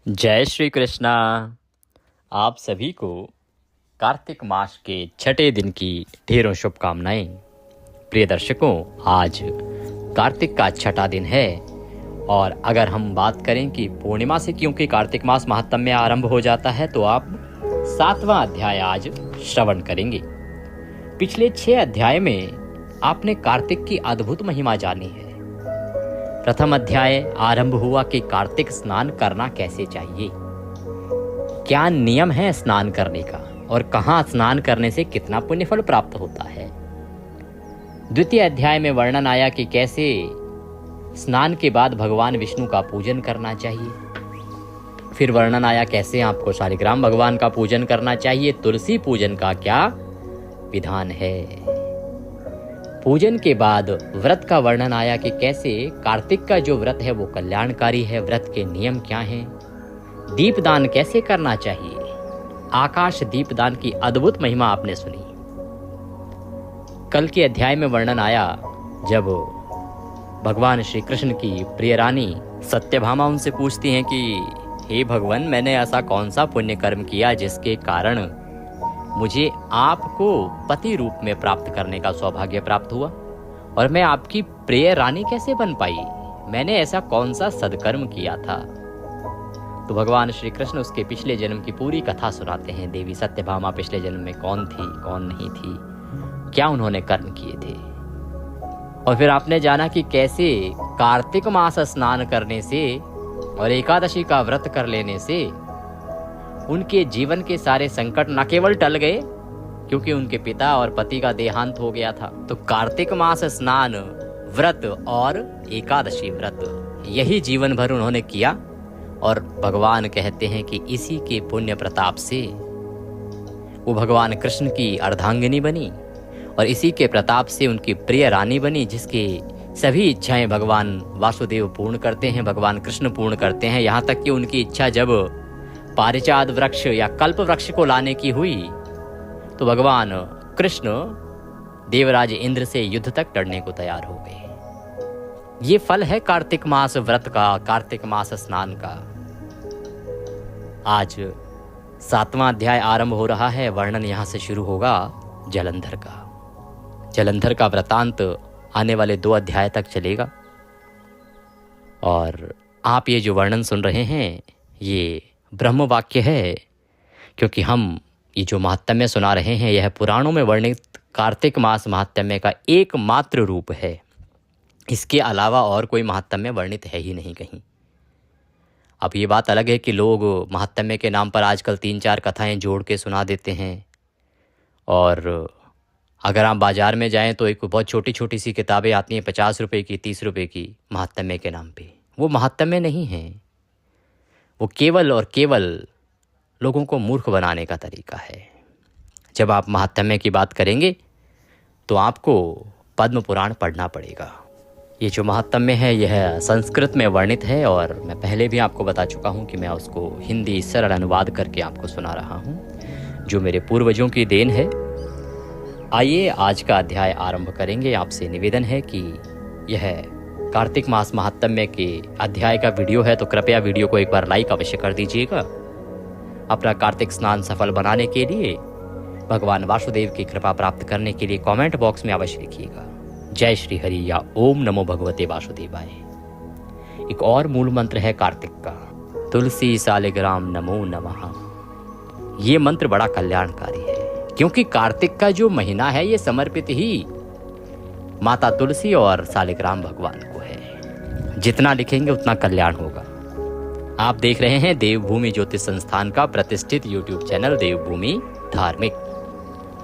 जय श्री कृष्णा। आप सभी को कार्तिक मास के छठे दिन की ढेरों शुभकामनाएं। प्रिय दर्शकों, आज कार्तिक का छठा दिन है और अगर हम बात करें कि पूर्णिमा से क्योंकि कार्तिक मास महात्म्य में आरंभ हो जाता है, तो आप 7वां अध्याय आज श्रवण करेंगे। पिछले 6 अध्याय में आपने कार्तिक की अद्भुत महिमा जानी है। प्रथम अध्याय आरंभ हुआ कि कार्तिक स्नान करना कैसे चाहिए, क्या नियम है स्नान करने का और कहाँ स्नान करने से कितना पुण्यफल प्राप्त होता है। द्वितीय अध्याय में वर्णन आया कि कैसे स्नान के बाद भगवान विष्णु का पूजन करना चाहिए। फिर वर्णन आया कैसे आपको शालिग्राम भगवान का पूजन करना चाहिए, तुलसी पूजन का क्या विधान है। पूजन के बाद व्रत का वर्णन आया कि कैसे कार्तिक का जो व्रत है वो कल्याणकारी है, व्रत के नियम क्या हैं, दीपदान कैसे करना चाहिए, आकाश दीपदान की अद्भुत महिमा आपने सुनी। कल के अध्याय में वर्णन आया जब भगवान श्री कृष्ण की प्रिय रानी सत्यभामा उनसे पूछती हैं कि हे भगवान, मैंने ऐसा कौन सा पुण्य कर्म किया जिसके कारण मुझे आपको पति रूप में प्राप्त करने का सौभाग्य प्राप्त हुआ और मैं आपकी प्रिय रानी कैसे बन पाई, मैंने ऐसा कौन सा सदकर्म किया था। तो भगवान श्री कृष्ण उसके पिछले जन्म की पूरी कथा सुनाते हैं। देवी सत्यभामा पिछले जन्म में कौन थी, कौन नहीं थी, क्या उन्होंने कर्म किए थे। और फिर आपने जाना कि कैसे कार्तिक मास स्नान करने से और एकादशी का व्रत कर लेने से उनके जीवन के सारे संकट न केवल टल गए, क्योंकि उनके पिता और पति का देहांत हो गया था। तो कार्तिक मास स्नान, व्रत और एकादशी व्रत यही जीवन भर उन्होंने किया और भगवान कहते हैं कि इसी के पुण्य प्रताप से वो भगवान कृष्ण की अर्धांगिनी बनी और इसी के प्रताप से उनकी प्रिय रानी बनी, जिसकी सभी इच्छाएं भगवान वासुदेव पूर्ण करते हैं, भगवान कृष्ण पूर्ण करते हैं। यहाँ तक कि उनकी इच्छा जब पारिजात वृक्ष या कल्प वृक्ष को लाने की हुई तो भगवान कृष्ण देवराज इंद्र से युद्ध तक लड़ने को तैयार हो गए। ये फल है कार्तिक मास व्रत का, कार्तिक मास स्नान का। आज 7वां अध्याय आरंभ हो रहा है। वर्णन यहां से शुरू होगा जलंधर का। जलंधर का वृतांत आने वाले 2 अध्याय तक चलेगा और आप ये जो वर्णन सुन रहे हैं ये ब्रह्म वाक्य है, क्योंकि हम ये जो महात्म्य सुना रहे हैं यह पुराणों में वर्णित कार्तिक मास महात्म्य का एकमात्र रूप है। इसके अलावा और कोई महात्म्य वर्णित है ही नहीं कहीं। अब ये बात अलग है कि लोग महात्म्य के नाम पर आजकल 3-4 कथाएं जोड़ के सुना देते हैं और अगर आप बाजार में जाएं तो एक बहुत छोटी छोटी सी किताबें आती हैं 50 रुपये की, 30 रुपये की, महात्म्य के नाम पे। वो महात्म्य नहीं है, वो केवल और केवल लोगों को मूर्ख बनाने का तरीका है। जब आप महात्म्य की बात करेंगे तो आपको पद्म पुराण पढ़ना पड़ेगा। ये जो महात्म्य है यह संस्कृत में वर्णित है और मैं पहले भी आपको बता चुका हूँ कि मैं उसको हिंदी सरल अनुवाद करके आपको सुना रहा हूँ, जो मेरे पूर्वजों की देन है। आइए आज का अध्याय आरंभ करेंगे। आपसे निवेदन है कि यह कार्तिक मास महात्म्य के अध्याय का वीडियो है तो कृपया वीडियो को एक बार लाइक अवश्य कर दीजिएगा। अपना कार्तिक स्नान सफल बनाने के लिए, भगवान वासुदेव की कृपा प्राप्त करने के लिए कमेंट बॉक्स में अवश्य लिखिएगा जय श्री हरि या ओम नमो भगवते वासुदेवाय। एक और मूल मंत्र है कार्तिक का, तुलसी सालिग्राम नमो नमः। ये मंत्र बड़ा कल्याणकारी है, क्योंकि कार्तिक का जो महीना है ये समर्पित ही माता तुलसी और सालिग्राम भगवान को है। जितना लिखेंगे उतना कल्याण होगा। आप देख रहे हैं देवभूमि ज्योतिष संस्थान का प्रतिष्ठित YouTube चैनल देवभूमि धार्मिक।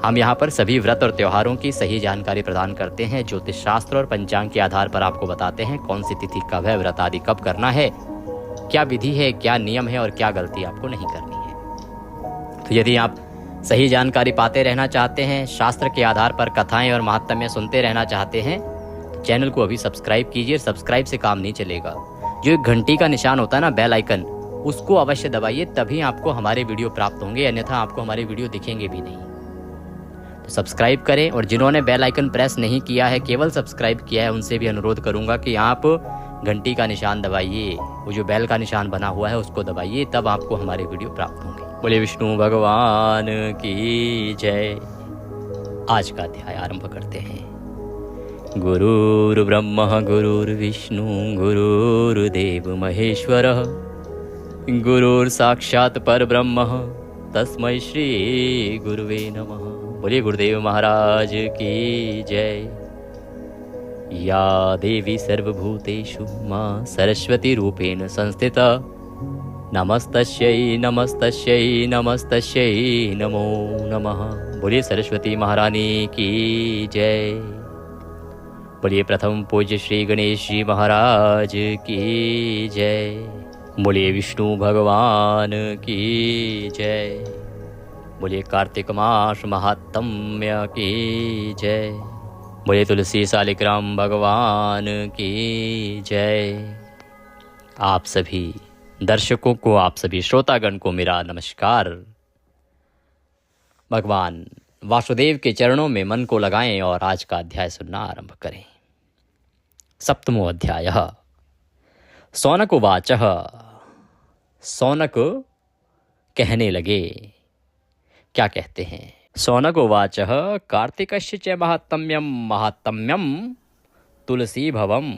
हम यहाँ पर सभी व्रत और त्योहारों की सही जानकारी प्रदान करते हैं। ज्योतिष शास्त्र और पंचांग के आधार पर आपको बताते हैं कौन सी तिथि कब है, व्रत आदि कब करना है, क्या विधि है, क्या नियम है और क्या गलती आपको नहीं करनी है। तो यदि आप सही जानकारी पाते रहना चाहते हैं, शास्त्र के आधार पर कथाएं और महात्म्य सुनते रहना चाहते हैं, तो चैनल को अभी सब्सक्राइब कीजिए। सब्सक्राइब से काम नहीं चलेगा। जो एक घंटी का निशान होता है ना, बेल आइकन, उसको अवश्य दबाइए, तभी आपको हमारे वीडियो प्राप्त होंगे, अन्यथा आपको हमारे वीडियो दिखेंगे भी नहीं। तो सब्सक्राइब करें और जिन्होंने बेल आइकन प्रेस नहीं किया है, केवल सब्सक्राइब किया है, उनसे भी अनुरोध करूंगा कि आप घंटी का निशान दबाइए, वो जो बेल का निशान बना हुआ है उसको दबाइए, तब आपको हमारे वीडियो प्राप्त होंगे। बोले विष्णु भगवान की जय। आज का अध्याय आरंभ करते हैं। गुरुर्ब्रह्मा गुरुर्विष्णु गुरुर्देव महेश्वरः गुरुर्साक्षात् परब्रह्म तस्मै श्री गुरुवे नमः। बोलिए गुरुदेव महाराज की जय। या देवी सर्वभूतेषु मां सरस्वती रूपेण संस्थिता नमस्तस्यै नमस्तस्यै नमस्तस्यै नमो नमः। बोलिए सरस्वती महारानी की जय। बोलिए प्रथम पूज्य श्री गणेश जी महाराज की जय। बोलिए विष्णु भगवान की जय। बोलिए कार्तिक मास महात्म्य की जय। बोलिए तुलसी शालिग्राम भगवान की जय। आप सभी दर्शकों को, आप सभी श्रोतागण को मेरा नमस्कार। भगवान वासुदेव के चरणों में मन को लगाएं और आज का अध्याय सुनना आरंभ करें। सप्तमो अध्याय। सौनक उवाचः। सौनक कहने लगे, क्या कहते हैं? सौनक उवाचः कार्तिकस्य च महात्म्यं महात्म्यं तुलसी भवं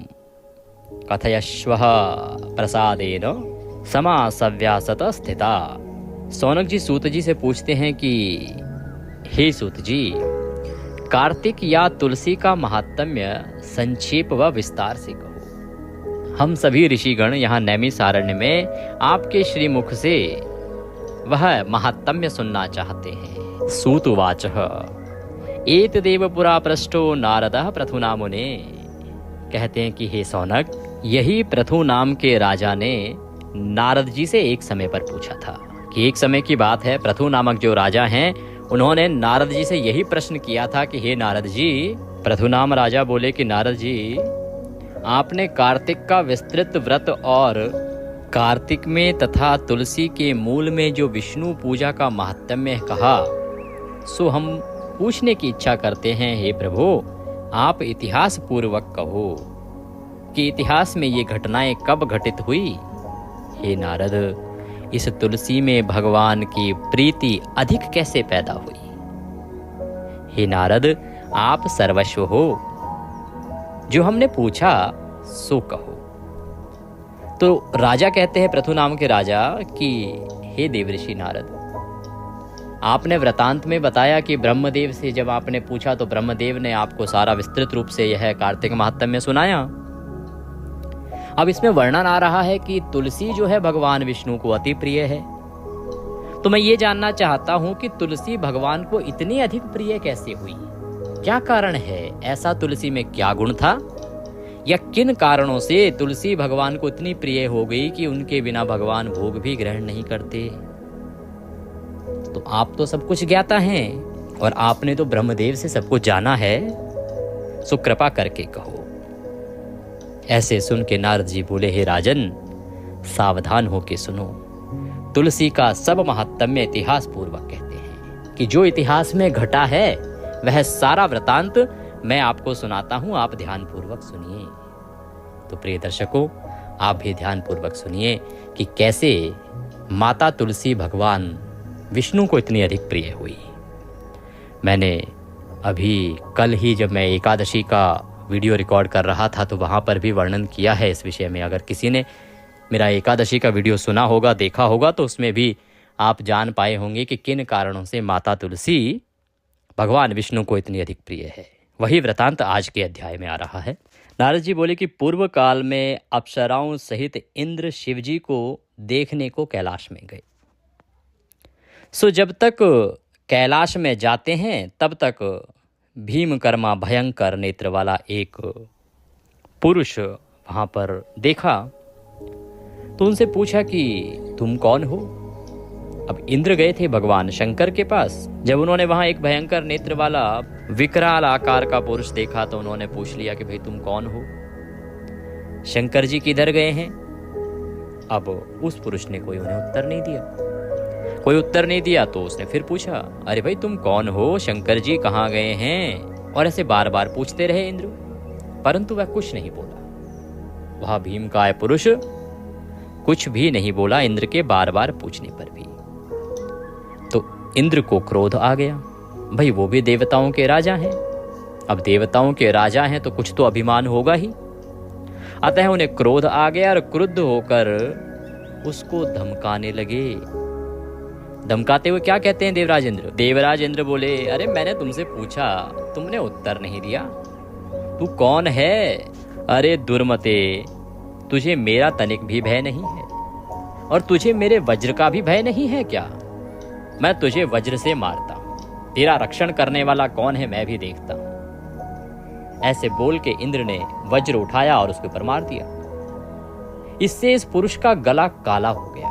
कथयश्व प्रसादेन समासव्यासत स्थिता। सौनक जी सूत जी से पूछते हैं कि हे सूत जी, कार्तिक या तुलसी का महात्म्य संक्षेप व विस्तार से कहो। हम सभी ऋषिगण यहाँ नैमिषारण्य में आपके श्रीमुख से वह महात्म्य सुनना चाहते हैं। सूत उवाचः एतदेव पुरा पृष्टो नारदः प्रथुना मुने। कहते हैं कि हे सौनक, यही प्रथु नाम के राजा ने नारद जी से एक समय पर पूछा था कि एक समय की बात है, प्रथु नामक जो राजा हैं उन्होंने नारद जी से यही प्रश्न किया था कि हे नारद जी। प्रथु नाम राजा बोले कि नारद जी, आपने कार्तिक का विस्तृत व्रत और कार्तिक में तथा तुलसी के मूल में जो विष्णु पूजा का महात्म्य कहा, सो हम पूछने की इच्छा करते हैं हे प्रभु, आप इतिहास पूर्वक कहो कि इतिहास में ये घटनाएं कब घटित हुई। हे नारद, इस तुलसी में भगवान की प्रीति अधिक कैसे पैदा हुई? हे नारद, आप सर्वस्व हो, जो हमने पूछा सो कहो। तो राजा कहते हैं, प्रथु नाम के राजा, कि हे देवऋषि नारद, आपने वृतांत में बताया कि ब्रह्मदेव से जब आपने पूछा तो ब्रह्मदेव ने आपको सारा विस्तृत रूप से यह कार्तिक महात्म्य सुनाया। अब इसमें वर्णन आ रहा है कि तुलसी जो है भगवान विष्णु को अति प्रिय है। तो मैं ये जानना चाहता हूं कि तुलसी भगवान को इतनी अधिक प्रिय कैसे हुई? क्या कारण है? ऐसा तुलसी में क्या गुण था, या किन कारणों से तुलसी भगवान को इतनी प्रिय हो गई कि उनके बिना भगवान भोग भी ग्रहण नहीं करते? तो आप तो सब कुछ ज्ञाता हैं और आपने तो ब्रह्मदेव से सब कुछ जाना है, सो कृपा करके कहो। ऐसे सुन के नारद जी बोले, हे राजन, सावधान होके सुनो। तुलसी का सब महात्म्य इतिहास पूर्वक कहते हैं कि जो इतिहास में घटा है वह सारा वृतांत मैं आपको सुनाता हूं, आप ध्यान पूर्वक सुनिए। तो प्रिय दर्शकों, आप भी ध्यान पूर्वक सुनिए कि कैसे माता तुलसी भगवान विष्णु को इतनी अधिक प्रिय हुई। मैंने अभी कल ही जब मैं एकादशी का वीडियो रिकॉर्ड कर रहा था तो वहाँ पर भी वर्णन किया है इस विषय में। अगर किसी ने मेरा एकादशी का वीडियो सुना होगा, देखा होगा, तो उसमें भी आप जान पाए होंगे कि किन कारणों से माता तुलसी भगवान विष्णु को इतनी अधिक प्रिय है। वही वृतांत आज के अध्याय में आ रहा है। नारद जी बोले कि पूर्व काल में अप्सराओं सहित इंद्र शिव जी को देखने को कैलाश में गए। सो जब तक कैलाश में जाते हैं तब तक भीमकर्मा भयंकर नेत्र वाला एक पुरुष वहाँ पर देखा। तो उनसे पूछा कि तुम कौन हो? अब इंद्र गए थे भगवान शंकर के पास। जब उन्होंने वहाँ एक भयंकर नेत्र वाला विकराल आकार का पुरुष देखा तो उन्होंने पूछ लिया कि भाई तुम कौन हो? शंकर जी किधर गए हैं? अब उस पुरुष ने कोई उन्हें उत्तर नहीं दिया। कोई उत्तर नहीं दिया तो उसने फिर पूछा, अरे भाई तुम कौन हो? शंकर जी कहाँ गए हैं? और ऐसे बार बार पूछते रहे इंद्र, परंतु वह कुछ नहीं बोला। वह भीमकाय पुरुष कुछ भी नहीं बोला इंद्र के बार बार पूछने पर भी। तो इंद्र को क्रोध आ गया, भाई वो भी देवताओं के राजा हैं, अब देवताओं के राजा हैं तो कुछ तो अभिमान होगा ही। अतः उन्हें क्रोध आ गया और क्रुद्ध होकर उसको धमकाने लगे। धमकाते हुए क्या कहते हैं देवराज इंद्र? देवराज इंद्र बोले, अरे मैंने तुमसे पूछा, तुमने उत्तर नहीं दिया। तू कौन है? अरे दुर्मते, तुझे मेरा तनिक भी भय नहीं है और तुझे मेरे वज्र का भी भय नहीं है क्या? मैं तुझे वज्र से मारता हूं, तेरा रक्षण करने वाला कौन है मैं भी देखता हूं। ऐसे बोल के इंद्र ने वज्र उठाया और उसके ऊपर मार दिया। इससे इस पुरुष का गला काला हो गया,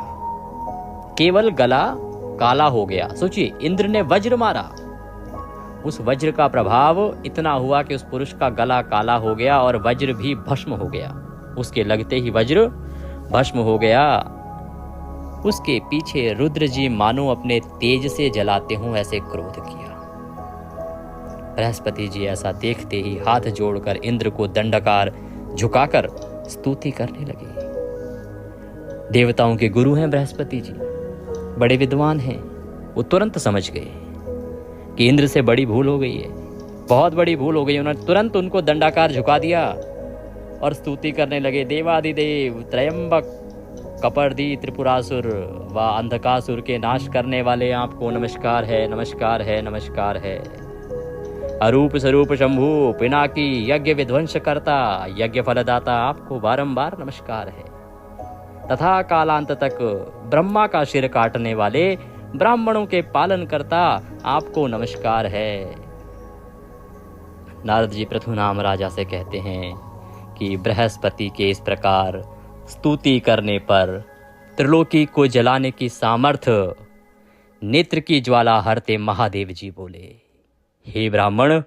केवल गला काला हो गया। सोचिए, इंद्र ने वज्र मारा, उस वज्र का प्रभाव इतना हुआ कि उस पुरुष का गला काला हो गया और वज्र भी भस्म हो गया। उसके लगते ही वज्र भस्म हो गया। उसके पीछे रुद्र जी मानो अपने तेज से जलाते हों ऐसे क्रोध किया। बृहस्पति जी ऐसा देखते ही हाथ जोड़कर इंद्र को दंडकार झुकाकर स्तुति करने लगे। देवताओं के गुरु हैं बृहस्पति जी, बड़े विद्वान हैं। वो तुरंत समझ गए कि इंद्र से बड़ी भूल हो गई है, बहुत बड़ी भूल हो गई। उन्होंने तुरंत उनको दंडाकार झुका दिया और स्तुति करने लगे। देवादिदेव त्रयंबक कपर्दी त्रिपुरासुर व अंधकासुर के नाश करने वाले आपको नमस्कार है, नमस्कार है, नमस्कार है। अरूप स्वरूप शंभु पिनाकी यज्ञ विध्वंस करता यज्ञ फलदाता आपको बारंबार नमस्कार है। तथा कालांत तक ब्रह्मा का सिर काटने वाले ब्राह्मणों के पालन करता आपको नमस्कार है। नारद जी पृथुनाम राजा से कहते हैं कि बृहस्पति के इस प्रकार स्तुति करने पर त्रिलोकी को जलाने की सामर्थ्य नेत्र की ज्वाला हरते महादेव जी बोले, हे ब्राह्मण,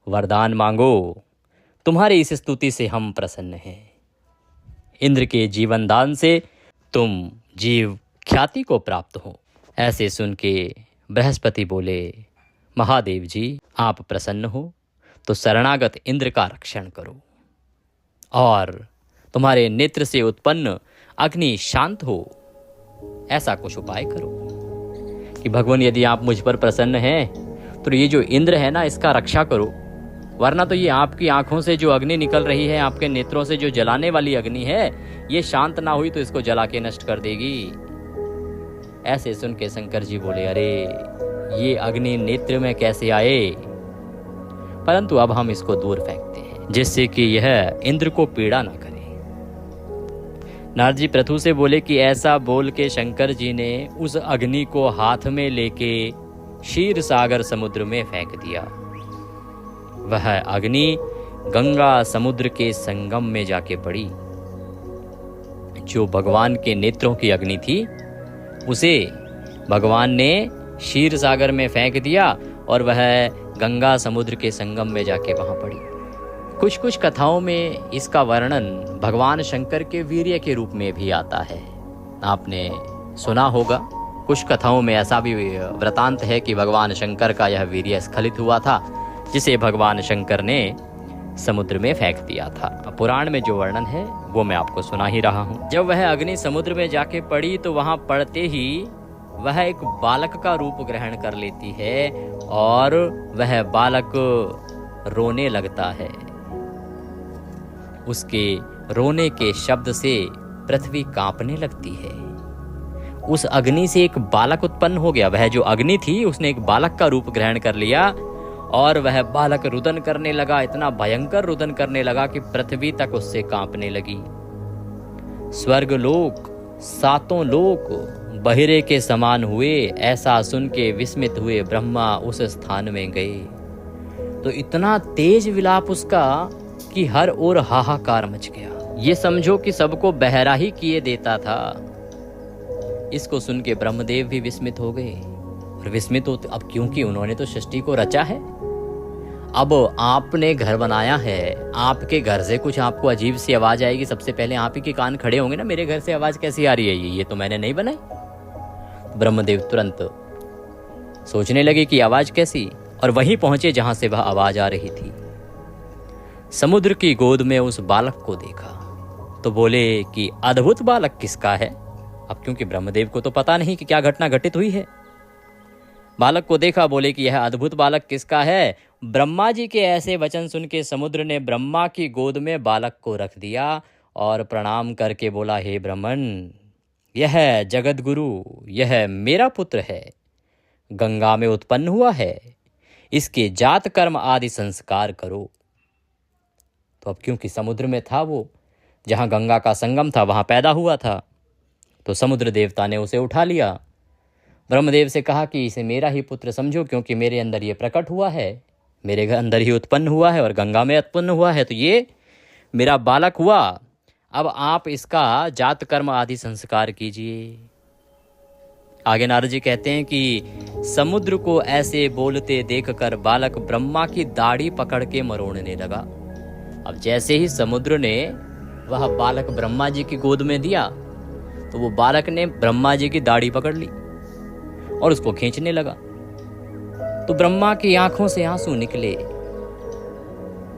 वरदान मांगो, तुम्हारी इस स्तुति से हम प्रसन्न हैं। इंद्र के जीवन दान से तुम जीव ख्याति को प्राप्त हो। ऐसे सुन के बृहस्पति बोले, महादेव जी आप प्रसन्न हो तो शरणागत इंद्र का रक्षण करो और तुम्हारे नेत्र से उत्पन्न अग्नि शांत हो, ऐसा कुछ उपाय करो कि भगवान यदि आप मुझ पर प्रसन्न हैं तो ये जो इंद्र है ना, इसका रक्षा करो, वरना तो ये आपकी आंखों से जो अग्नि निकल रही है, आपके नेत्रों से जो जलाने वाली अग्नि है, ये शांत ना हुई तो इसको जला के नष्ट कर देगी। ऐसे सुन के शंकर जी बोले, अरे ये अग्नि नेत्र में कैसे आए? परंतु अब हम इसको दूर फेंकते हैं जिससे कि यह इंद्र को पीड़ा ना करे। नारद जी पृथु से बोले कि ऐसा बोल के शंकर जी ने उस अग्नि को हाथ में लेके क्षीर सागर समुद्र में फेंक दिया। वह अग्नि गंगा समुद्र के संगम में जाके पड़ी। जो भगवान के नेत्रों की अग्नि थी उसे भगवान ने क्षीर सागर में फेंक दिया और वह गंगा समुद्र के संगम में जाके वहां पड़ी। कुछ कुछ कथाओं में इसका वर्णन भगवान शंकर के वीर्य के रूप में भी आता है, आपने सुना होगा। कुछ कथाओं में ऐसा भी वृतांत है कि भगवान शंकर का यह वीर्य स्खलित हुआ था, जिसे भगवान शंकर ने समुद्र में फेंक दिया था। पुराण में जो वर्णन है वो मैं आपको सुना ही रहा हूँ। जब वह अग्नि समुद्र में जाके पड़ी तो वहां पड़ते ही वह एक बालक का रूप ग्रहण कर लेती है और वह बालक रोने लगता है। उसके रोने के शब्द से पृथ्वी कांपने लगती है। उस अग्नि से एक बालक उत्पन्न हो गया। वह जो अग्नि थी उसने एक बालक का रूप ग्रहण कर लिया और वह बालक रुदन करने लगा, इतना भयंकर रुदन करने लगा कि पृथ्वी तक उससे कांपने लगी। स्वर्ग लोक, सातों लोक बहिरे के समान हुए। ऐसा सुन के विस्मित हुए ब्रह्मा उस स्थान में गए तो इतना तेज विलाप उसका कि हर ओर हाहाकार मच गया। ये समझो कि सबको बहरा ही किए देता था। इसको सुन के ब्रह्मदेव भी विस्मित हो गए और विस्मित होते अब क्योंकि उन्होंने तो सृष्टि को रचा है। अब आपने घर बनाया है, आपके घर से कुछ आपको अजीब सी आवाज आएगी, सबसे पहले आप ही के कान खड़े होंगे ना, मेरे घर से आवाज कैसी आ रही है, ये तो मैंने नहीं बनाई। ब्रह्मदेव तुरंत सोचने लगे कि आवाज कैसी, और वहीं पहुंचे जहां से वह आवाज आ रही थी। समुद्र की गोद में उस बालक को देखा तो बोले कि अद्भुत बालक किसका है। अब क्योंकि ब्रह्मदेव को तो पता नहीं कि क्या घटना घटित हुई है, बालक को देखा, बोले कि यह अद्भुत बालक किसका है। ब्रह्मा जी के ऐसे वचन सुन के समुद्र ने ब्रह्मा की गोद में बालक को रख दिया और प्रणाम करके बोला, हे ब्रह्मन, यह जगत गुरु, यह मेरा पुत्र है, गंगा में उत्पन्न हुआ है, इसके जात कर्म आदि संस्कार करो। तो अब क्योंकि समुद्र में था वो, जहाँ गंगा का संगम था वहाँ पैदा हुआ था, तो समुद्र देवता ने उसे उठा लिया। ब्रह्मदेव से कहा कि इसे मेरा ही पुत्र समझो, क्योंकि मेरे अंदर ये प्रकट हुआ है, मेरे अंदर ही उत्पन्न हुआ है और गंगा में उत्पन्न हुआ है, तो ये मेरा बालक हुआ। अब आप इसका जात कर्म आदि संस्कार कीजिए। आगे नारद जी कहते हैं कि समुद्र को ऐसे बोलते देखकर बालक ब्रह्मा की दाढ़ी पकड़ के मरोड़ने लगा। अब जैसे ही समुद्र ने वह बालक ब्रह्मा जी की गोद में दिया, तो वो बालक ने ब्रह्मा जी की दाढ़ी पकड़ ली और उसको खींचने लगा। तो ब्रह्मा की आंखों से आंसू निकले।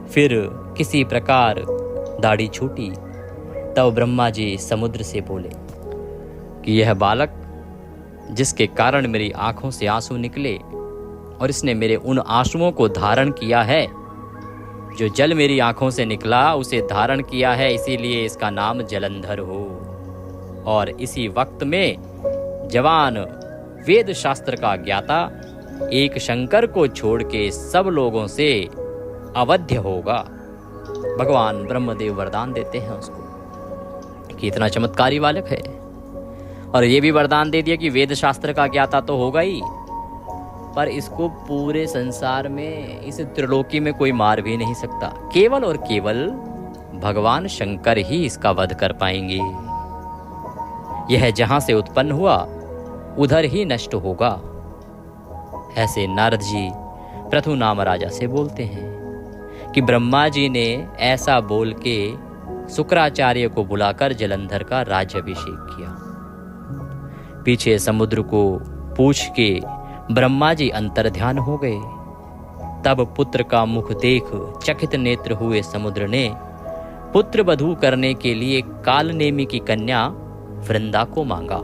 फिर किसी प्रकार दाढ़ी छूटी। तब ब्रह्मा जी समुद्र से बोले कि यह बालक जिसके कारण मेरी आंखों से आंसू निकले और इसने मेरे उन आंसुओं को धारण किया है, जो जल मेरी आंखों से निकला उसे धारण किया है, इसीलिए इसका नाम जलंधर हो। और इसी वक्त में जवान वेद शास्त्र का ज्ञाता एक शंकर को छोड़ के सब लोगों से अवध्य होगा। भगवान ब्रह्मदेव वरदान देते हैं उसको कि इतना चमत्कारी बालक है, और ये भी वरदान दे दिया कि वेद शास्त्र का ज्ञाता तो होगा ही, पर इसको पूरे संसार में, इस त्रिलोकी में कोई मार भी नहीं सकता। केवल और केवल भगवान शंकर ही इसका वध कर पाएंगे। यह जहां से उत्पन्न हुआ उधर ही नष्ट होगा। ऐसे नारद जी पृथु नाम राजा से बोलते हैं कि ब्रह्मा जी ने ऐसा बोल के शुक्राचार्य को बुलाकर जलंधर का राज्याभिषेक किया। पीछे समुद्र को पूछ के ब्रह्मा जी अंतर्ध्यान हो गए। तब पुत्र का मुख देख चकित नेत्र हुए समुद्र ने पुत्र वधू करने के लिए कालनेमी की कन्या वृंदा को मांगा।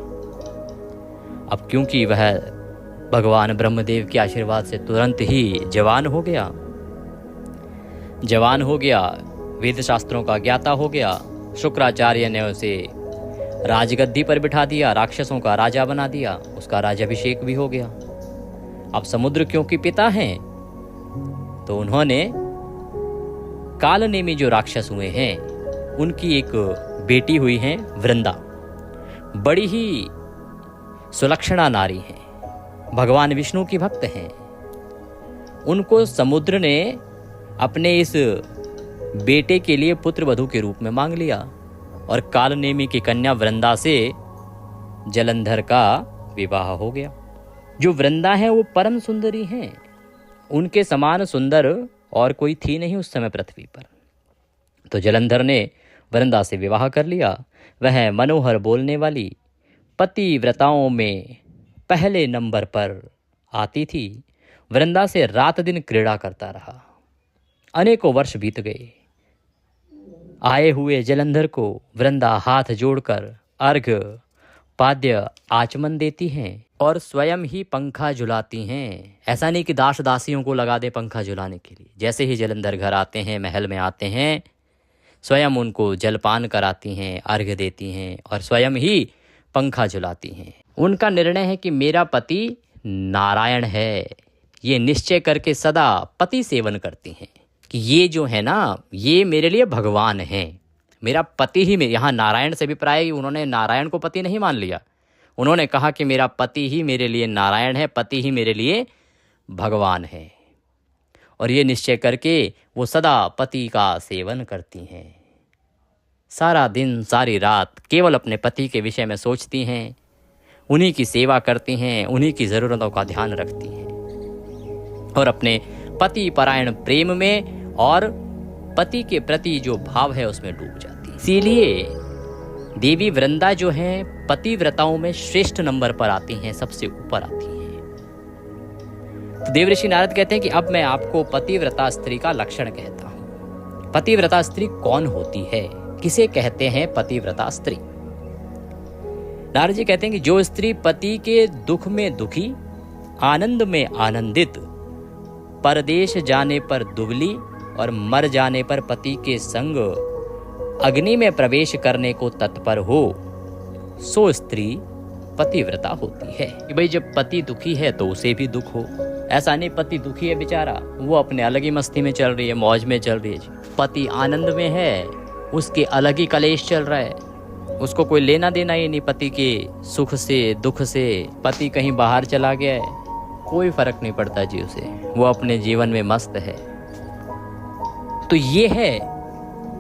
अब क्योंकि वह भगवान ब्रह्मदेव के आशीर्वाद से तुरंत ही जवान हो गया, वेद शास्त्रों का ज्ञाता हो गया। शुक्राचार्य ने उसे राजगद्दी पर बिठा दिया, राक्षसों का राजा बना दिया, उसका राज्याभिषेक भी हो गया। अब समुद्र क्योंकि पिता हैं, तो उन्होंने कालनेमी जो राक्षस हुए हैं उनकी एक बेटी हुई है वृंदा, बड़ी ही सुलक्षणा नारी हैं, भगवान विष्णु की भक्त हैं। उनको समुद्र ने अपने इस बेटे के लिए पुत्र वधू के रूप में मांग लिया और कालनेमी की कन्या वृंदा से जलंधर का विवाह हो गया। जो वृंदा है वो परम सुंदरी हैं, उनके समान सुंदर और कोई थी नहीं उस समय पृथ्वी पर। तो जलंधर ने वृंदा से विवाह कर लिया। वह मनोहर बोलने वाली पतिव्रताओं में पहले नंबर पर आती थी। वृंदा से रात दिन क्रीड़ा करता रहा। अनेकों वर्ष बीत गए। आए हुए जलंधर को वृंदा हाथ जोड़कर अर्घ्य पाद्य आचमन देती हैं और स्वयं ही पंखा झुलाती हैं। ऐसा नहीं कि दास दासियों को लगा दे पंखा झुलाने के लिए। जैसे ही जलंधर घर आते हैं, महल में आते हैं, स्वयं उनको जलपान कराती हैं, अर्घ्य देती हैं और स्वयं ही पंखा झुलाती हैं। उनका निर्णय है कि मेरा पति नारायण है, ये निश्चय करके सदा पति सेवन करती हैं कि ये जो है ना, ये मेरे लिए भगवान हैं, मेरा पति ही। यहाँ नारायण से भी प्राय उन्होंने नारायण को पति नहीं मान लिया। उन्होंने कहा कि मेरा पति ही मेरे लिए नारायण है, पति ही मेरे लिए भगवान है। और ये निश्चय करके वो सदा पति का सेवन करती हैं। सारा दिन सारी रात केवल अपने पति के विषय में सोचती हैं, उन्हीं की सेवा करती हैं, उन्हीं की ज़रूरतों का ध्यान रखती हैं और अपने पति परायण प्रेम में और पति के प्रति जो भाव है उसमें डूब जाती है। इसीलिए देवी वृंदा जो हैं पतिव्रताओं में श्रेष्ठ नंबर पर आती हैं, सबसे ऊपर आती हैं। तो देवऋषि नारद कहते हैं कि अब मैं आपको पतिव्रता स्त्री का लक्षण कहता हूँ। पतिव्रता स्त्री कौन होती है, किसे कहते हैं पतिव्रता स्त्री। नारद जी कहते हैं कि जो स्त्री पति के दुख में दुखी, आनंद में आनंदित, परदेश जाने पर दुबली और मर जाने पर पति के संग अग्नि में प्रवेश करने को तत्पर हो, सो स्त्री पतिव्रता होती है। कि भाई जब पति दुखी है तो उसे भी दुख हो। ऐसा नहीं पति दुखी है बेचारा, वो अपने अलग ही मस्ती में चल रही है, मौज में चल रही है। पति आनंद में है, उसके अलग ही कलेश चल रहा है, उसको कोई लेना देना ही नहीं पति के सुख से दुख से। पति कहीं बाहर चला गया है, कोई फर्क नहीं पड़ता जी उसे, वो अपने जीवन में मस्त है। तो ये है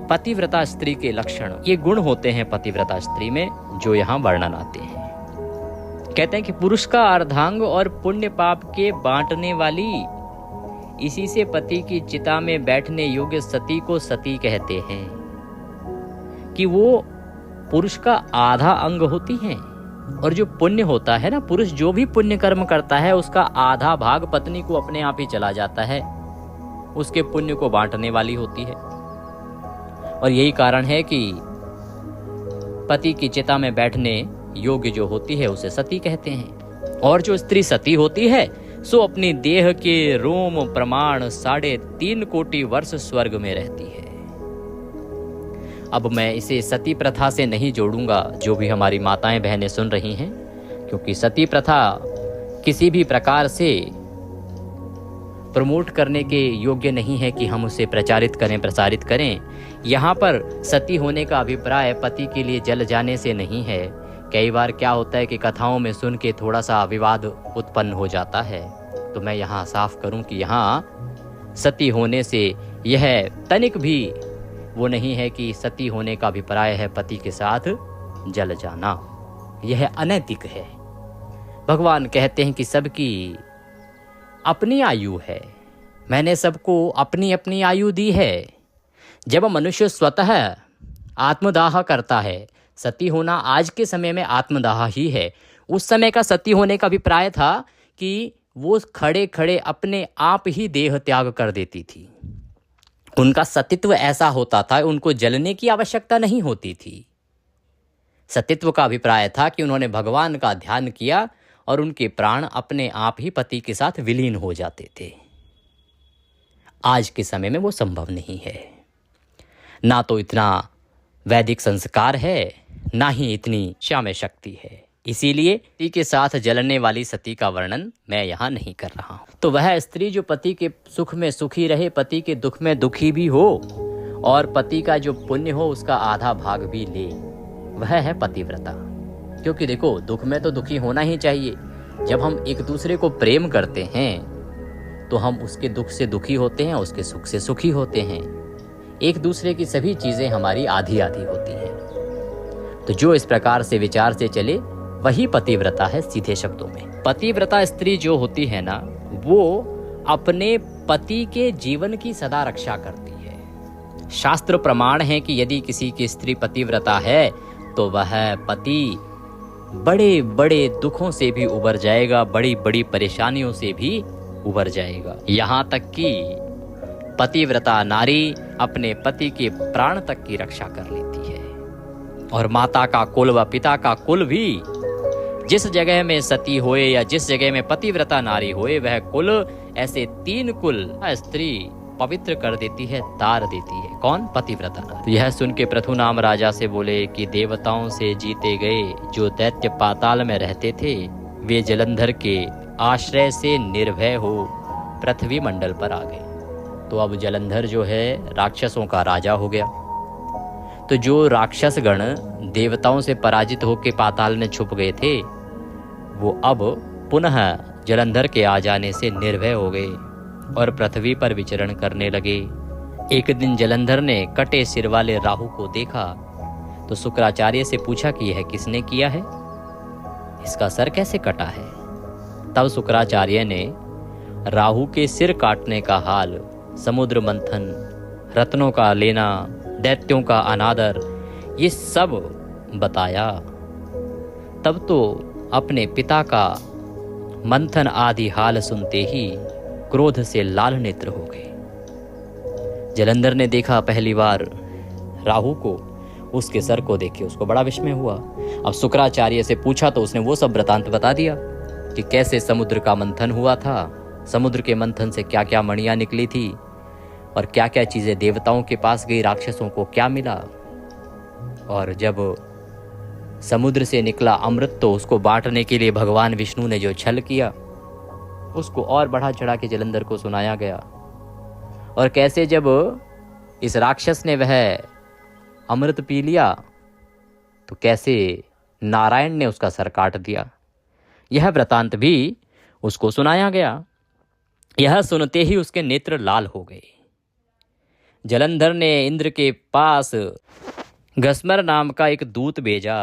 पतिव्रता स्त्री के लक्षण, ये गुण होते हैं पतिव्रता स्त्री में जो यहाँ वर्णन आते हैं। कहते हैं कि पुरुष का अर्धांग और पुण्य पाप के बांटने वाली, इसी से पति की चिता में बैठने योग्य सती को सती कहते हैं। कि वो पुरुष का आधा अंग होती हैं, और जो पुण्य होता है ना, पुरुष जो भी पुण्य कर्म करता है उसका आधा भाग पत्नी को अपने आप ही चला जाता है, उसके पुण्य को बांटने वाली होती है। और यही कारण है कि पति की चिता में बैठने योग्य जो होती है उसे सती कहते हैं। और जो स्त्री सती होती है सो अपनी देह के रोम प्रमाण 3.5 कोटि वर्ष स्वर्ग में रहती है। अब मैं इसे सती प्रथा से नहीं जोड़ूंगा, जो भी हमारी माताएं बहनें सुन रही हैं, क्योंकि सती प्रथा किसी भी प्रकार से प्रमोट करने के योग्य नहीं है कि हम उसे प्रचारित करें, प्रसारित करें। यहाँ पर सती होने का अभिप्राय पति के लिए जल जाने से नहीं है। कई बार क्या होता है कि कथाओं में सुन के थोड़ा सा विवाद उत्पन्न हो जाता है, तो मैं यहाँ साफ करूं कि यहाँ सती होने से यह तनिक भी वो नहीं है कि सती होने का अभिप्राय है पति के साथ जल जाना, यह अनैतिक है। भगवान कहते हैं कि सबकी अपनी आयु है, मैंने सबको अपनी अपनी आयु दी है। जब मनुष्य स्वतः आत्मदाह करता है, सती होना आज के समय में आत्मदाह ही है। उस समय का सती होने का अभिप्राय था कि वो खड़े खड़े अपने आप ही देह त्याग कर देती थी। उनका सतीत्व ऐसा होता था, उनको जलने की आवश्यकता नहीं होती थी। सतीत्व का अभिप्राय था कि उन्होंने भगवान का ध्यान किया और उनके प्राण अपने आप ही पति के साथ विलीन हो जाते थे। आज के समय में वो संभव नहीं है, ना तो इतना वैदिक संस्कार है, ना ही इतनी श्याम शक्ति है। इसीलिए पति के साथ जलने वाली सती का वर्णन मैं यहाँ नहीं कर रहा हूँ। तो वह स्त्री जो पति के सुख में सुखी रहे, पति के दुख में दुखी भी हो, और पति का जो पुण्य हो उसका आधा भाग भी ले, वह है पतिव्रता। क्योंकि देखो, दुख में तो दुखी होना ही चाहिए। जब हम एक दूसरे को प्रेम करते हैं तो हम उसके दुख से दुखी होते हैं, उसके सुख से सुखी होते हैं। एक दूसरे की सभी चीजें हमारी आधी आधी होती हैं। तो जो इस प्रकार से विचार से चले वही पतिव्रता है। सीधे शब्दों में पतिव्रता स्त्री जो होती है ना, वो अपने पति के जीवन की सदा रक्षा करती है। शास्त्र प्रमाण है कि यदि किसी की स्त्री पतिव्रता है तो वह पति बड़े बड़े दुखों से भी उबर जाएगा, बड़ी बड़ी परेशानियों से भी उबर जाएगा। यहाँ तक कि पतिव्रता नारी अपने पति के प्राण तक की रक्षा कर लेती है। और माता का कुल व पिता का कुल भी जिस जगह में सती होए या जिस जगह में पतिव्रता नारी होए, वह कुल ऐसे 3 कुल स्त्री पवित्र कर देती है, तार देती है। कौन? पतिव्रता नारी। यह सुन के पृथुनाम राजा से बोले कि देवताओं से जीते गए जो दैत्य पाताल में रहते थे, वे जलंधर के आश्रय से निर्भय हो पृथ्वी मंडल पर आ गए। तो अब जलंधर जो है राक्षसों का राजा हो गया। तो जो राक्षस गण देवताओं से पराजित होकर पाताल में छुप गए थे, वो अब पुनः जलंधर के आ जाने से निर्भय हो गए और पृथ्वी पर विचरण करने लगे। एक दिन जलंधर ने कटे सिर वाले राहु को देखा तो शुक्राचार्य से पूछा कि यह किसने किया है, इसका सर कैसे कटा है। तब शुक्राचार्य ने राहु के सिर काटने का हाल, समुद्र मंथन, रत्नों का लेना, दैत्यों का अनादर, ये सब बताया। तब तो अपने पिता का मंथन आदि हाल सुनते ही क्रोध से लाल नेत्र हो गए। जलंधर ने देखा पहली बार राहु को उसके सर को देख के उसको बड़ा विस्मय हुआ। अब शुक्राचार्य से पूछा तो उसने वो सब वृतांत बता दिया कि कैसे समुद्र का मंथन हुआ था, समुद्र के मंथन से क्या क्या मणियाँ निकली थी और क्या क्या चीज़ें देवताओं के पास गई, राक्षसों को क्या मिला। और जब समुद्र से निकला अमृत तो उसको बांटने के लिए भगवान विष्णु ने जो छल किया उसको और बढ़ा चढ़ा के जलंधर को सुनाया गया। और कैसे जब इस राक्षस ने वह अमृत पी लिया तो कैसे नारायण ने उसका सर काट दिया, यह वृतांत भी उसको सुनाया गया। यह सुनते ही उसके नेत्र लाल हो गए। जलंधर ने इंद्र के पास घस्मर नाम का एक दूत भेजा।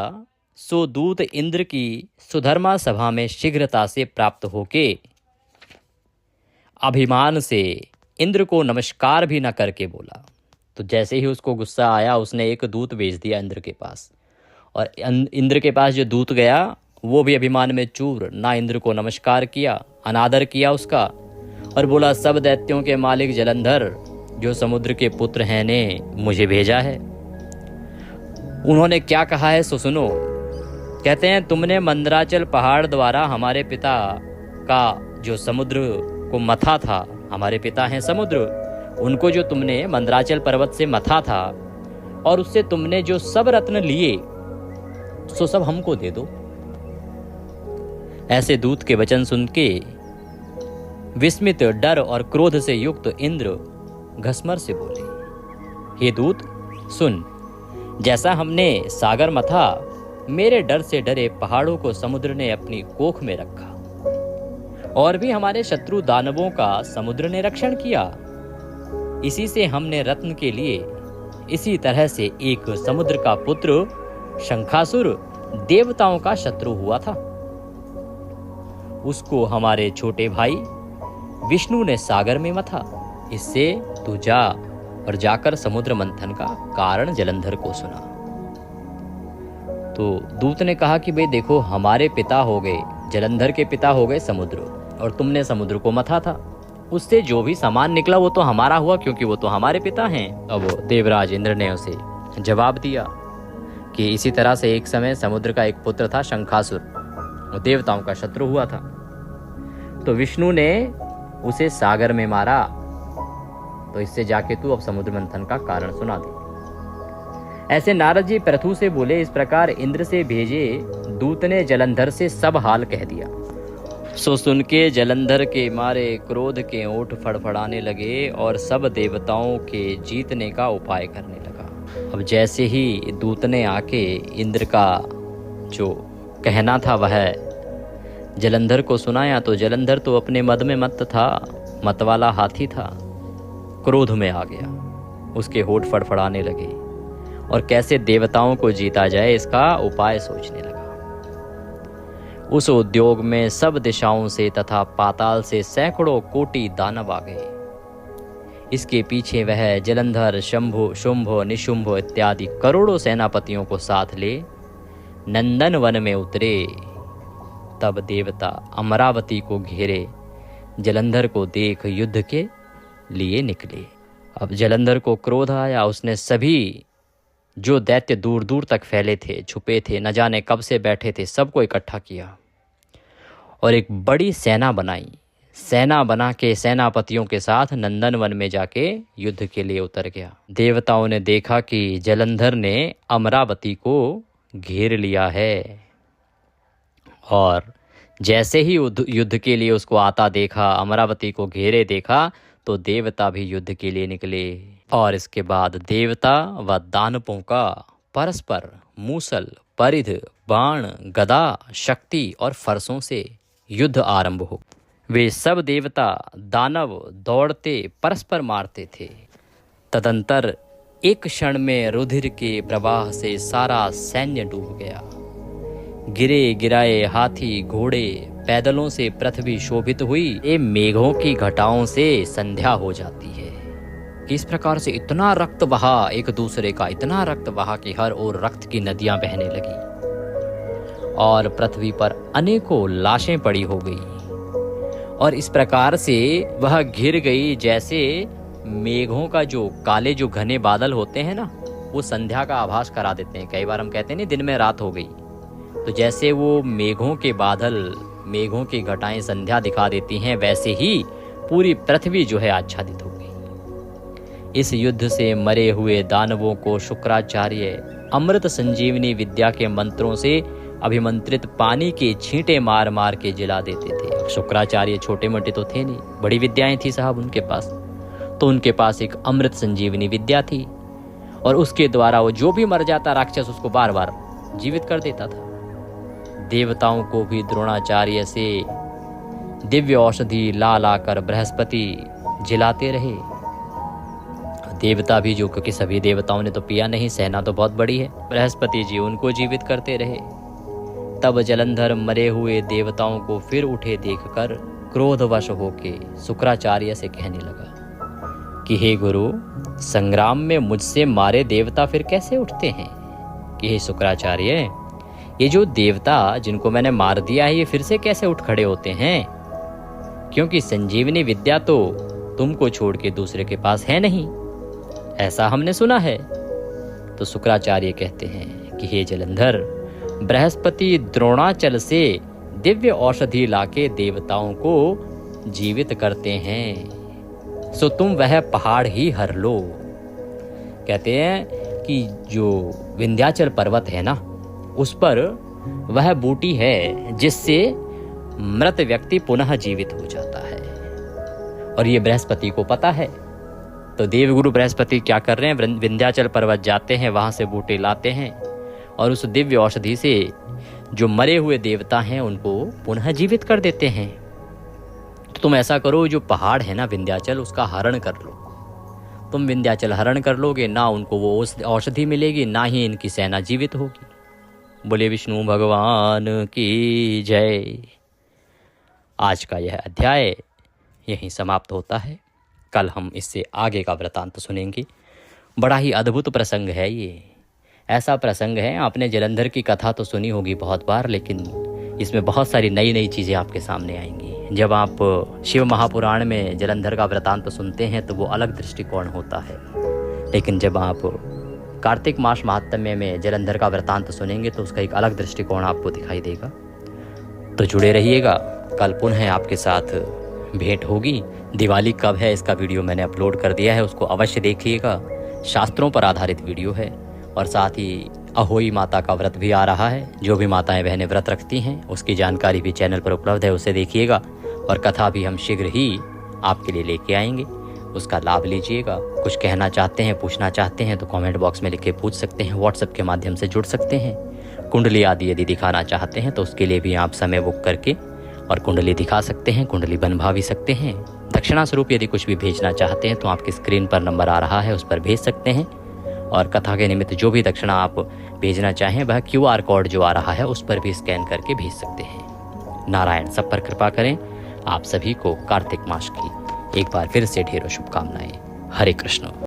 सो दूत इंद्र की सुधर्मा सभा में शीघ्रता से प्राप्त होके अभिमान से इंद्र को नमस्कार भी न करके बोला। तो जैसे ही उसको गुस्सा आया उसने एक दूत भेज दिया इंद्र के पास, और इंद्र के पास जो दूत गया वो भी अभिमान में चूर, ना इंद्र को नमस्कार किया, अनादर किया उसका, और बोला सब दैत्यों के मालिक जलंधर जो समुद्र के पुत्र हैं ने मुझे भेजा है। उन्होंने क्या कहा है सो सुनो। कहते हैं तुमने मंदराचल पहाड़ द्वारा हमारे पिता का जो समुद्र को मथा था, हमारे पिता हैं समुद्र, उनको जो तुमने मंदराचल पर्वत से मथा था और उससे तुमने जो सब रत्न लिए सो सब हमको दे दो। ऐसे दूत के वचन सुन के विस्मित, डर और क्रोध से युक्त इंद्र घस्मर से बोले, हे दूत सुन, जैसा हमने सागर मथा, मेरे डर से डरे पहाड़ों को समुद्र ने अपनी कोख में रखा, और भी हमारे शत्रु दानवों का समुद्र ने रक्षण किया। इसी से हमने रत्न के लिए इसी तरह से एक समुद्र का पुत्र शंखासुर देवताओं का शत्रु हुआ था। उसको हमारे छोटे भाई विष्णु ने सागर में मथा। इससे तू जा और जाकर समुद्र मंथन का कारण जलंधर को सुना। तो दूत ने कहा कि भाई देखो, हमारे पिता हो गए, जलंधर के पिता हो गए समुद्र, और तुमने समुद्र को मथा था, उससे जो भी सामान निकला वो तो हमारा हुआ क्योंकि वो तो हमारे पिता हैं। अब देवराज इंद्र ने उसे जवाब दिया कि इसी तरह से एक समय समुद्र का एक पुत्र था शंखासुर, वो देवताओं का शत्रु हुआ था, तो विष्णु ने उसे सागर में मारा, तो इससे जाके तू अब समुद्र मंथन का कारण सुना दे। ऐसे नारद जी पृथु से बोले। इस प्रकार इंद्र से भेजे दूत ने जलंधर से सब हाल कह दिया। सो सुन के जलंधर के मारे क्रोध के ओंठ फड़फड़ाने लगे और सब देवताओं के जीतने का उपाय करने लगा। अब जैसे ही दूत ने आके इंद्र का जो कहना था वह जलंधर को सुनाया, तो जलंधर तो अपने मद में मत था, मतवाला हाथी था, क्रोध में आ गया, उसके होठ फड़फड़ाने लगे और कैसे देवताओं को जीता जाए इसका उपाय सोचने लगा। उस उद्योग में सब दिशाओं से तथा पाताल से सैकड़ों कोटि दानव आ गए। इसके पीछे वह जलंधर, शंभु, शुंभ, निशुंभ इत्यादि करोड़ों सेनापतियों को साथ ले नंदन वन में उतरे। तब देवता अमरावती को घेरे जलंधर को देख युद्ध के लिए निकले। अब जलंधर को क्रोध आया, उसने सभी जो दैत्य दूर दूर तक फैले थे, छुपे थे, न जाने कब से बैठे थे, सबको इकट्ठा किया और एक बड़ी सेना बनाई। सेना बना के सेनापतियों के साथ नंदन वन में जाके युद्ध के लिए उतर गया। देवताओं ने देखा कि जलंधर ने अमरावती को घेर लिया है, और जैसे ही युद्ध के लिए उसको आता देखा, अमरावती को घेरे देखा, तो देवता भी युद्ध के लिए निकले। और इसके बाद देवता व दानवों का परस्पर मूसल, परिध, बाण, गदा, शक्ति और फरसों से युद्ध आरंभ हो। वे सब देवता दानव दौड़ते परस्पर मारते थे। तदंतर एक क्षण में रुधिर के प्रवाह से सारा सैन्य डूब गया। गिरे गिराए हाथी, घोड़े, पैदलों से पृथ्वी शोभित हुई। ये मेघों की घटाओं से संध्या हो जाती है। किस प्रकार से इतना रक्त बहा एक दूसरे का, इतना रक्त बहा कि हर ओर रक्त की नदियां बहने लगी और पृथ्वी पर अनेकों लाशें पड़ी हो गई। और इस प्रकार से वह घिर गई जैसे मेघों का जो काले जो घने बादल होते हैं ना, वो संध्या का आभास करा देते हैं। कई बार हम कहते हैं नहीं दिन में रात हो गई, तो जैसे वो मेघों के बादल, मेघों की घटाएं संध्या दिखा देती हैं, वैसे ही पूरी पृथ्वी जो है आच्छादित हो गई। इस युद्ध से मरे हुए दानवों को शुक्राचार्य अमृत संजीवनी विद्या के मंत्रों से अभिमंत्रित पानी के छींटे मार मार के जिला देते थे। शुक्राचार्य छोटे मोटे तो थे नहीं, बड़ी विद्याएं थी साहब उनके पास। तो उनके पास एक अमृत संजीवनी विद्या थी और उसके द्वारा वो जो भी मर जाता राक्षस उसको बार बार जीवित कर देता था। देवताओं को भी द्रोणाचार्य से दिव्य औषधि ला ला कर बृहस्पति जिलाते रहे। देवता भी, जो क्योंकि सभी देवताओं ने तो पिया नहीं, सेना तो बहुत बड़ी है, बृहस्पति जी उनको जीवित करते रहे। तब जलंधर मरे हुए देवताओं को फिर उठे देखकर क्रोधवश होके शुक्राचार्य से कहने लगा कि हे गुरु, संग्राम में मुझसे मारे देवता फिर कैसे उठते हैं? कि हे शुक्राचार्य, ये जो देवता जिनको मैंने मार दिया है ये फिर से कैसे उठ खड़े होते हैं? क्योंकि संजीवनी विद्या तो तुमको छोड़ के दूसरे के पास है नहीं, ऐसा हमने सुना है। तो शुक्राचार्य कहते हैं कि हे जलंधर, बृहस्पति द्रोणाचल से दिव्य औषधि लाके देवताओं को जीवित करते हैं, सो तुम वह पहाड़ ही हर लो। कहते हैं कि जो विंध्याचल पर्वत है ना, उस पर वह बूटी है जिससे मृत व्यक्ति पुनः जीवित हो जाता है, और ये बृहस्पति को पता है। तो देवगुरु बृहस्पति क्या कर रहे हैं, विंध्याचल पर्वत जाते हैं, वहां से बूटे लाते हैं और उस दिव्य औषधि से जो मरे हुए देवता हैं उनको पुनः जीवित कर देते हैं। तो तुम ऐसा करो, जो पहाड़ है ना विंध्याचल, उसका हरण कर लो। तुम विंध्याचल हरण कर लोगे ना, उनको वो औषधि मिलेगी, ना ही इनकी सेना जीवित होगी। बोले विष्णु भगवान की जय। आज का यह अध्याय यहीं समाप्त होता है। कल हम इससे आगे का वृतांत सुनेंगे। बड़ा ही अद्भुत प्रसंग है ये। ऐसा प्रसंग है, आपने जलंधर की कथा तो सुनी होगी बहुत बार, लेकिन इसमें बहुत सारी नई नई चीज़ें आपके सामने आएंगी। जब आप शिव महापुराण में जलंधर का वृतांत सुनते हैं तो वो अलग दृष्टिकोण होता है, लेकिन जब आप कार्तिक मास महात्म्य में जलंधर का वृतांत सुनेंगे तो उसका एक अलग दृष्टिकोण आपको दिखाई देगा। तो जुड़े रहिएगा, कल पुनः आपके साथ भेंट होगी। दिवाली कब है इसका वीडियो मैंने अपलोड कर दिया है, उसको अवश्य देखिएगा। शास्त्रों पर आधारित वीडियो है, और साथ ही अहोई माता का व्रत भी आ रहा है। जो भी माताएं बहनें व्रत रखती हैं उसकी जानकारी भी चैनल पर उपलब्ध है, उसे देखिएगा। और कथा भी हम शीघ्र ही आपके लिए लेके आएंगे, उसका लाभ लीजिएगा। कुछ कहना चाहते हैं, पूछना चाहते हैं तो कमेंट बॉक्स में लिख के पूछ सकते हैं, व्हाट्सएप के माध्यम से जुड़ सकते हैं। कुंडली आदि यदि दिखाना चाहते हैं तो उसके लिए भी आप समय बुक करके और कुंडली दिखा सकते हैं, कुंडली बनवा भी सकते हैं। दक्षिणा स्वरूप यदि कुछ भी भेजना चाहते हैं तो आपकी स्क्रीन पर नंबर आ रहा है, उस पर भेज सकते हैं। और कथा के निमित्त जो भी दक्षिणा आप भेजना चाहें वह QR कोड जो आ रहा है उस पर भी स्कैन करके भेज सकते हैं। नारायण सब पर कृपा करें। आप सभी को कार्तिक मास की एक बार फिर से ढेरों शुभकामनाएं। हरे कृष्ण।